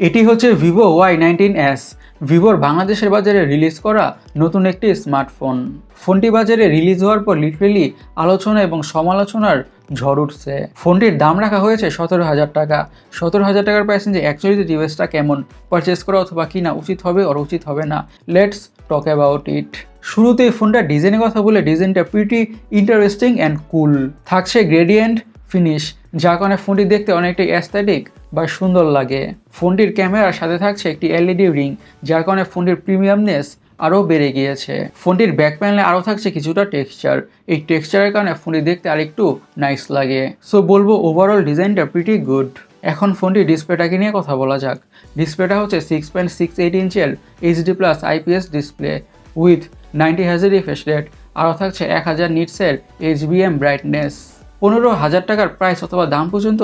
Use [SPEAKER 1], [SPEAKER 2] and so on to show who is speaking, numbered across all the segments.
[SPEAKER 1] এটি হচ্ছে Vivo Y19s, ভিভোর বাংলাদেশের বাজারে রিলিজ করা নতুন একটি স্মার্টফোন। ফোনটি বাজারে রিলিজ হওয়ার পর লিটারেলি আলোচনা এবং সমালোচনার ঝড় উঠছে। ফোনটির দাম রাখা হয়েছে 17,000 টাকা। 17,000 টাকার প্রাইসে যে অ্যাকচুয়ালি ডিভাইসটা কেমন, পারচেস করা অথবা কিনা উচিত হবে আর উচিত হবে না, লেটস টক অ্যাবাউট ইট। শুরুতেই ফোনটার ডিজাইনের কথা বলে, ডিজাইনটা প্রিটি ইন্টারেস্টিং অ্যান্ড কুল। থাকছে গ্রেডিয়েন্ট ফিনিশ, যার কারণে ফোনটি দেখতে অনেকটাই অ্যাস্থেটিক বা সুন্দর লাগে। ফোনটির ক্যামেরার সাথে থাকছে একটি এলইডি রিং, যার কারণে ফোনটির প্রিমিয়ামনেস আরও বেড়ে গিয়েছে। ফোনটির ব্যাক প্যানেলে আরও থাকছে কিছুটা টেক্সচার। এই টেক্সচারের কারণে ফোনটি দেখতে আরেকটু নাইস লাগে। সো বলবো ওভারঅল ডিজাইনটা প্রিটি গুড। এখন ফোনটির ডিসপ্লেটাকে নিয়ে কথা বলা যাক। ডিসপ্লেটা হচ্ছে 6.68 ইঞ্চের HD+ IPS display with 90 Hz refresh rate. আরও থাকছে 1000 নিটসের HBM ব্রাইটনেস। 15,000 টাকার প্রাইস অথবা দাম পর্যন্ত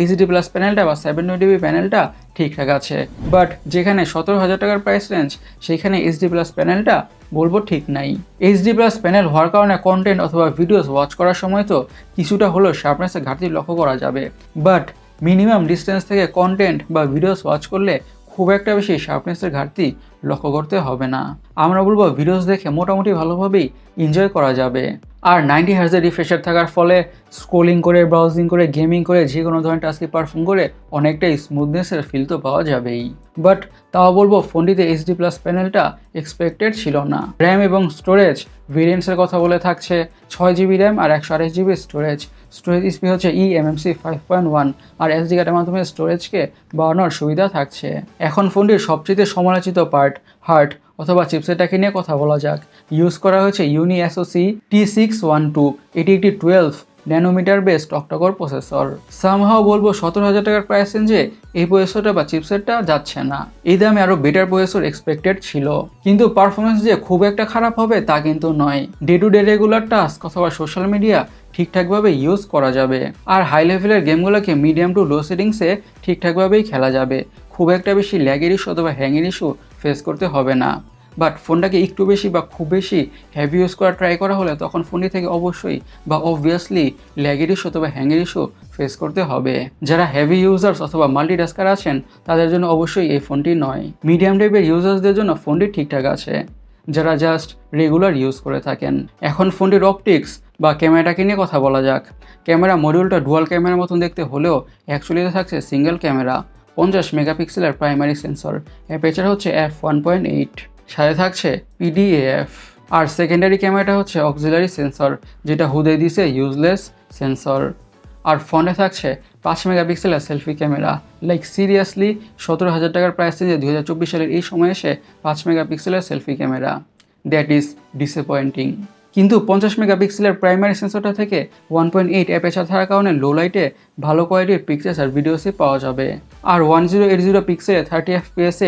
[SPEAKER 1] HD+ প্যানেলটা বা 720p প্যানেলটা ঠিকঠাক আছে। বাট যেখানে 17,000 টাকার প্রাইস রেঞ্জ, সেইখানে HD+ প্যানেলটা বলবো ঠিক নাই। HD+ প্যানেল হওয়ার কারণে কন্টেন্ট অথবা ভিডিওস ওয়াচ করার সময় তো কিছুটা হলেও শার্পনেসের ঘাটতি লক্ষ্য করা যাবে। বাট মিনিমাম ডিস্টেন্স থেকে কন্টেন্ট বা ভিডিওস ওয়াচ করলে খুব একটা বেশি শার্পনেসের ঘাটতি লক্ষ্য করতে হবে না। আমরা বলবো ভিডিওস দেখে মোটামুটি ভালোভাবেই এনজয় করা যাবে। আর 90 Hz রিফ্রেশ থাকার ফলে স্ক্রোলিং করে, ব্রাউজিং করে, গেমিং করে, যে কোনো ধরনের টাস্কে পারফর্ম করে অনেকটাই স্মুথনেসের ফিল তো পাওয়া যাবেই। বাট তাও বলবো ফোনটিতে HD+ প্যানেলটা এক্সপেক্টেড ছিল না। র্যাম এবং স্টোরেজ ভেরিয়েন্টসের কথা বলে থাকছে 6GB র্যাম আর 128GB স্টোরেজ। স্টোরেজ স্পিড হচ্ছে eMMC 5.1 আর SD কার্ডের মাধ্যমে স্টোরেজকে বাড়ানোর সুবিধা থাকছে। এখন ফোনটির সবচেয়ে সমালোচিত পার্ট হার্ট অথবা চিপসেটটাকে নিয়ে কথা বলা যাক। ইউজ করা হয়েছে Y19s T612। এটি একটি 12 nanometre based octacore processor. Somehow বলবো 17,000 টাকার প্রাইস রেঞ্জে এই প্রসেসরটা বা চিপসেটটা যাচ্ছে না। এই দামে আরও বেটার প্রসেসর এক্সপেক্টেড ছিল, কিন্তু পারফরমেন্স যে খুব একটা খারাপ হবে তা কিন্তু নয়। Day to day regular task অথবা সোশ্যাল মিডিয়া ঠিকঠাকভাবে ইউজ করা যাবে। আর হাই লেভেলের গেমগুলোকে মিডিয়াম টু লো সেটিংসে ঠিকঠাকভাবেই খেলা যাবে। খুব একটা বেশি ল্যাগের ইস্যু অথবা হ্যাংয়ের ইস্যু ফেস করতে হবে না। বাট ফোনটাকে একটু বেশি বা খুব বেশি হেভি ইউজ করা ট্রাই করা হলে তখন ফোনটি থেকে অবশ্যই বা অবভিয়াসলি ল্যাগের ইস্যু অথবা হ্যাংয়ের ইস্যু ফেস করতে হবে। যারা হেভি ইউজার্স অথবা মাল্টিটাস্কার আছেন তাদের জন্য অবশ্যই এই ফোনটি নয়। মিডিয়াম টাইপের ইউজার্সদের জন্য ফোনটি ঠিকঠাক আছে, যারা জাস্ট রেগুলার ইউজ করে থাকেন। এখন ফোনটির অপটিক্স বা ক্যামেরাটাকে নিয়ে কথা বলা যাক। ক্যামেরা মডিউলটা ডুয়াল ক্যামেরার মতন দেখতে হলেও অ্যাকচুয়ালিতে থাকছে সিঙ্গেল ক্যামেরা, 50 মেগাপিক্সেলের প্রাইমারি সেন্সর, অ্যাপারচার হচ্ছে f1.8, সাথে থাকছে PDAF। আর সেকেন্ডারি ক্যামেরাটা হচ্ছে অক্সিলারি সেন্সর, যেটা হুদে দিছে ইউজলেস সেন্সর। আর ফোনে থাকছে 5 মেগাপিক্সেলের সেলফি ক্যামেরা। লাইক সিরিয়াসলি 17,000 টাকার প্রাইস রেঞ্জে 2024 সালের এই সময় এসে 5 মেগাপিক্সেলের selfie camera, that is disappointing. কিন্তু 50 মেগাপিক্সেলের প্রাইমারি সেন্সরটা থেকে 1.8 অ্যাপারচার থাকার কারণে লো লাইটে ভালো কোয়ালিটির পিকচার্স আর ভিডিওসই পাওয়া যাবে। আর 1080 পিক্সেলে 30 FPS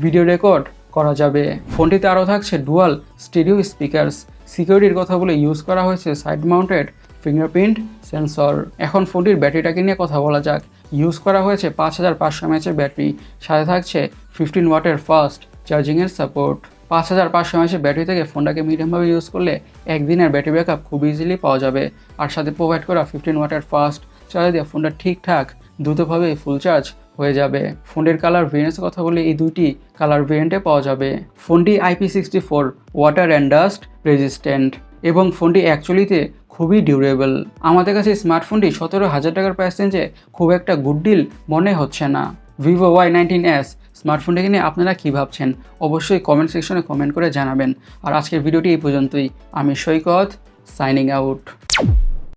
[SPEAKER 1] ভিডিও রেকর্ড করা যাবে। ফোনটিতে আরও থাকছে ডুয়াল স্টেরিও স্পিকার্স। সিকিউরিটির কথা বলে ইউজ করা হয়েছে সাইড মাউন্টেড ফিঙ্গারপ্রিন্ট সেন্সর। এখন ফোনটির ব্যাটারিটাকে নিয়ে কথা বলা যাক। ইউজ করা হয়েছে 5500 mAh ব্যাটারি, সাথে থাকছে 15 ওয়াটের ফাস্ট চার্জিংয়ের সাপোর্ট। 5500 mAh ব্যাটারি থেকে ফোনটাকে মিডিয়ামভাবে ইউজ করলে একদিনের ব্যাটারি ব্যাকআপ খুব ইজিলি পাওয়া যাবে। আর সাথে প্রোভাইড করা 15 ওয়াটের ফাস্ট চার্জ দিয়ে ফোনটা ঠিকঠাক দ্রুতভাবে ফুল চার্জ হয়ে যাবে। ফোনটির কালার ভেরিয়েন্টসের কথা বলে এই দুইটি কালার ভেরিয়েন্টে পাওয়া যাবে। ফোনটি IP64 water and dust resistant এবং ফোনটি অ্যাকচুয়ালিতে খুবই ডিউরেবল। আমাদের কাছে স্মার্টফোনটি 17,000 টাকার প্রাইস রেঞ্জে খুব একটা গুড ডিল মনে হচ্ছে না। ভিভো Y19s স্মার্টফোনটিকে নিয়ে আপনারা কী ভাবছেন অবশ্যই কমেন্ট সেকশনে কমেন্ট করে জানাবেন। আর আজকের ভিডিওটি এই পর্যন্তই। আমি সৈকত, সাইনিং আউট।